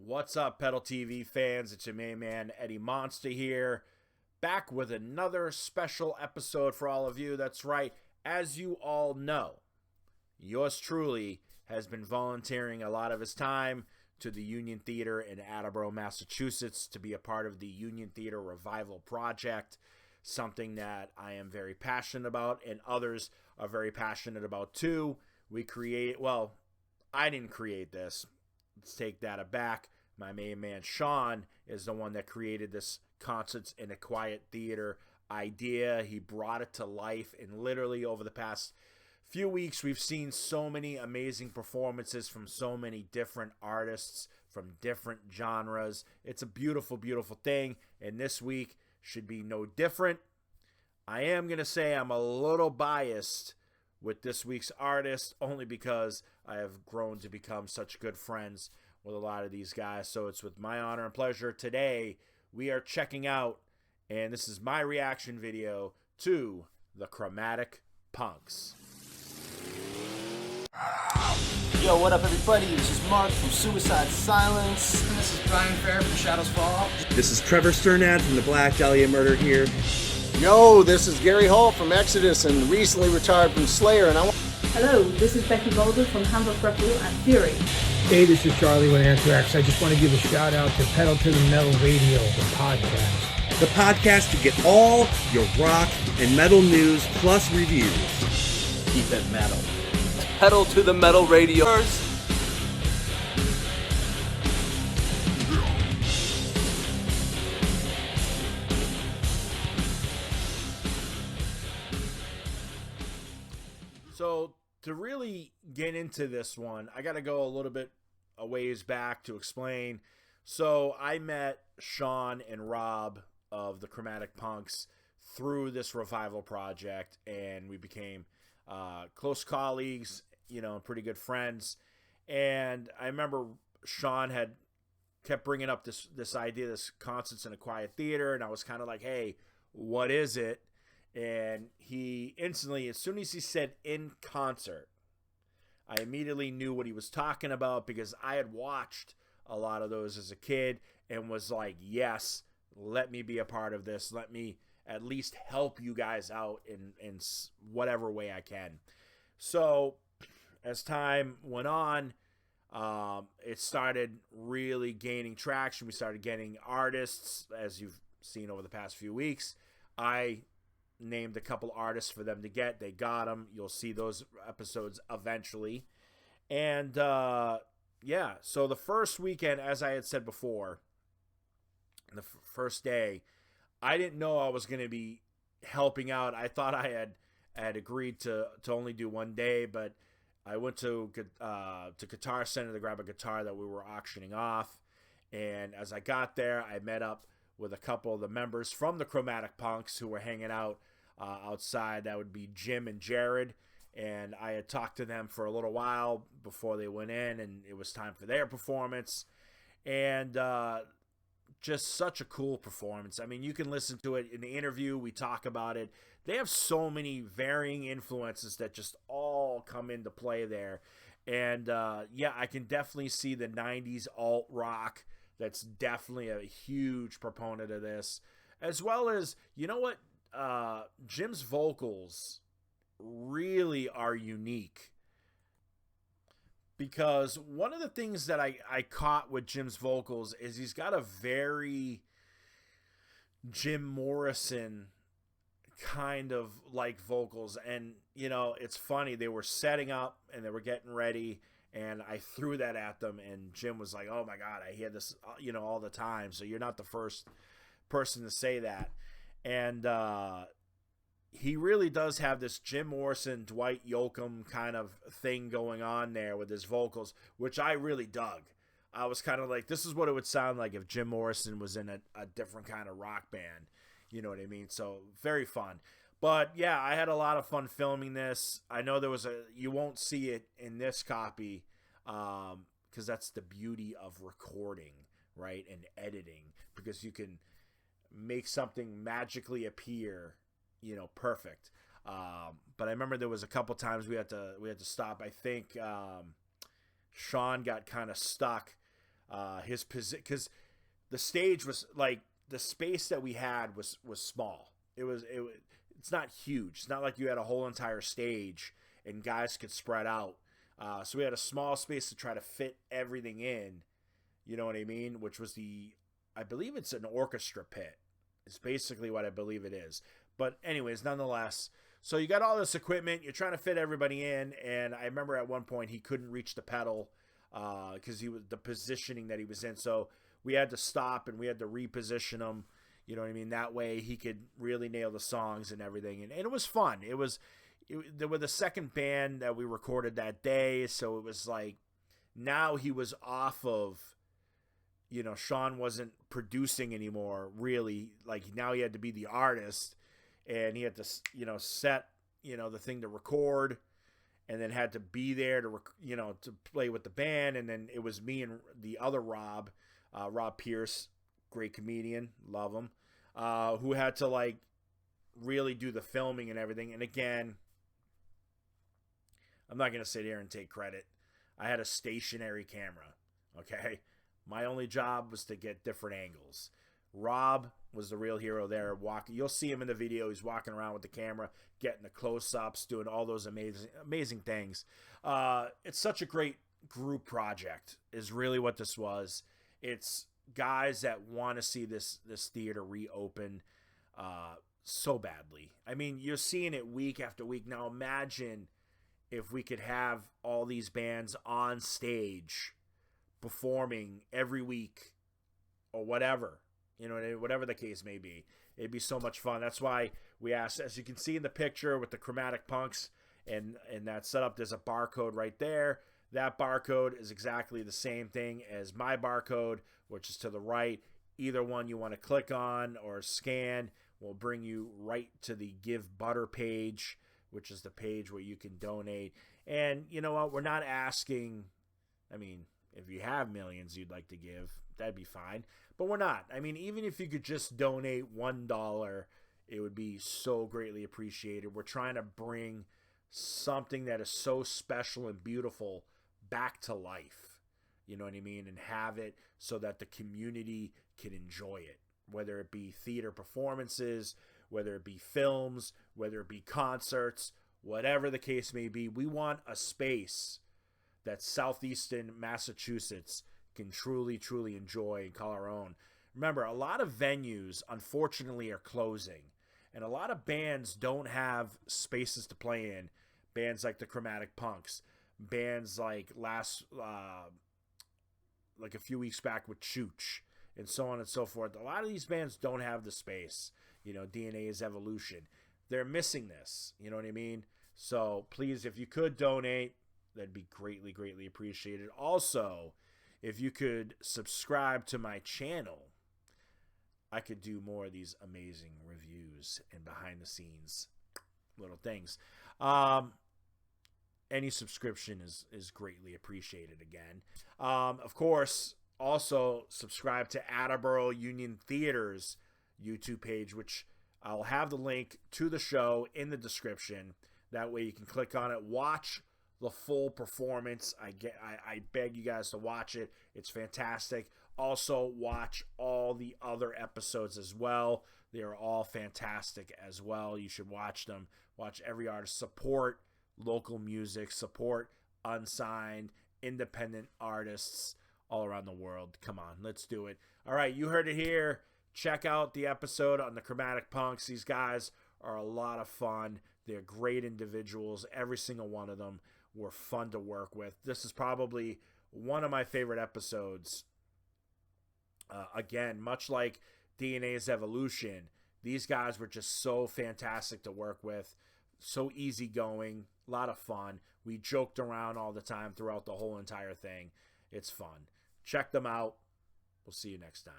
What's up, Pedal TV fans? It's your main man, Eddie Monster here, back with another special episode for all of you. That's right, as you all know, yours truly has been volunteering a lot of his time to the Union Theater in Attleboro, Massachusetts, to be a part of the Union Theater Revival Project, something that I am very passionate about and others are very passionate about too. I didn't create this. Let's take that back. My main man Sean is the one that created this Concerts in a Quiet Theater idea. He brought it to life, and literally over the past few weeks we've seen so many amazing performances from so many different artists from different genres. It's a beautiful, beautiful thing, and this week should be no different. I am going to say I'm a little biased with this week's artist, only because I have grown to become such good friends with a lot of these guys. So it's with my honor and pleasure today we are checking out, and this is my reaction video to the Chromatic Punks. Yo, what up everybody? This is Mark from Suicide Silence. And this is Brian Fair from Shadows Fall. This is Trevor Sternad from the Black Dahlia Murder here. Yo, this is Gary Hall from Exodus and recently retired from Slayer, and Hello, this is Becky Boulder from Humble Freckle and Fury. Hey, this is Charlie with Anthrax. I just want to give a shout out to Pedal to the Metal Radio, the podcast. The podcast to get all your rock and metal news plus reviews. Keep it metal. Pedal to the Metal Radio. So to really get into this one, I got to go a little bit a ways back to explain. So I met Sean and Rob of the Chromatic Punks through this revival project, and we became close colleagues, pretty good friends. And I remember Sean had kept bringing up this idea, this Concerts in a Quiet Theater, and I was kind of like, hey, what is it? And he instantly, as soon as he said in concert, I immediately knew what he was talking about, because I had watched a lot of those as a kid and was like, yes, let me be a part of this. Let me at least help you guys out in whatever way I can. So as time went on, it started really gaining traction. We started getting artists, as you've seen over the past few weeks. I named a couple artists for them to get. They got them. You'll see those episodes eventually. And yeah, so the first weekend, as I had said before, the first day, I didn't know I was going to be helping out. I thought I had agreed to only do one day, but I went to Guitar Center to grab a guitar that we were auctioning off. And as I got there, I met up with a couple of the members from the Chromatic Punks who were hanging out outside. That would be Jim and Jared, and I had talked to them for a little while before they went in, and it was time for their performance. And just such a cool performance. I mean, you can listen to it in the interview. We talk about it. They have so many varying influences that just all come into play there. And yeah, I can definitely see the 90s alt rock. That's definitely a huge proponent of this, as well as, Jim's vocals really are unique, because one of the things that I caught with Jim's vocals is he's got a very Jim Morrison kind of like vocals. And, it's funny, they were setting up and they were getting ready, and I threw that at them, and Jim was like, oh my God, I hear this, all the time. So you're not the first person to say that. And he really does have this Jim Morrison, Dwight Yoakam kind of thing going on there with his vocals, which I really dug. I was kind of like, this is what it would sound like if Jim Morrison was in a different kind of rock band. You know what I mean? So very fun. But yeah, I had a lot of fun filming this. I know you won't see it in this copy, because that's the beauty of recording, right? And editing, because you can make something magically appear, perfect. But I remember there was a couple times we had to stop. I think Sean got kind of stuck His position, because the stage was like, the space that we had was small. It's not huge. It's not like you had a whole entire stage and guys could spread out. So we had a small space to try to fit everything in. You know what I mean? Which was I believe it's an orchestra pit. It's basically what I believe it is. But anyways, nonetheless, so you got all this equipment. You're trying to fit everybody in, and I remember at one point he couldn't reach the pedal because he was the positioning that he was in. So we had to stop and we had to reposition him. You know what I mean? That way he could really nail the songs and everything. And it was fun. There were the second band that we recorded that day. So it was like, now he was off of, Sean wasn't producing anymore, really. Like, now he had to be the artist, and he had to, set, the thing to record, and then had to be there to, to play with the band. And then it was me and the other Rob Pierce, great comedian, love him, who had to, like, really do the filming and everything. And again, I'm not going to sit here and take credit. I had a stationary camera, okay? My only job was to get different angles. Rob was the real hero there. You'll see him in the video. He's walking around with the camera, getting the close-ups, doing all those amazing things. It's such a great group project is really what this was. It's guys that want to see this theater reopen so badly. I mean, you're seeing it week after week. Now imagine if we could have all these bands on stage performing every week or whatever, whatever the case may be. It'd be so much fun. That's why we asked, as you can see in the picture with the Chromatic Punks and that setup, there's a barcode right there. That barcode is exactly the same thing as my barcode, which is to the right. Either one you want to click on or scan will bring you right to the Give Butter page, which is the page where you can donate. And you know what? We're not asking, if you have millions you'd like to give, that'd be fine. But we're not. Even if you could just donate $1, it would be so greatly appreciated. We're trying to bring something that is so special and beautiful back to life. You know what I mean? And have it so that the community can enjoy it. Whether it be theater performances, whether it be films, whether it be concerts, whatever the case may be. We want a space that southeastern Massachusetts can truly, truly enjoy and call our own. Remember, a lot of venues, unfortunately, are closing. And a lot of bands don't have spaces to play in. Bands like the Chromatic Punks. Bands like like a few weeks back with Chooch. And so on and so forth. A lot of these bands don't have the space. DNA is evolution. They're missing this. You know what I mean? So please, if you could donate, that'd be greatly, greatly appreciated. Also, if you could subscribe to my channel, I could do more of these amazing reviews and behind the scenes little things. Any subscription is greatly appreciated again. Of course, also subscribe to Attleboro Union Theater's YouTube page, which I'll have the link to the show in the description. That way you can click on it, watch the full performance. I beg you guys to watch it. It's fantastic. Also, watch all the other episodes as well. They are all fantastic as well. You should watch them. Watch every artist. Support local music. Support unsigned, independent artists all around the world. Come on, let's do it. All right, you heard it here. Check out the episode on the Chromatic Punks. These guys are a lot of fun. They're great individuals. Every single one of them were fun to work with. This is probably one of my favorite episodes. Again, much like DNA's evolution, these guys were just so fantastic to work with. So easygoing, a lot of fun. We joked around all the time throughout the whole entire thing. It's fun. Check them out. We'll see you next time.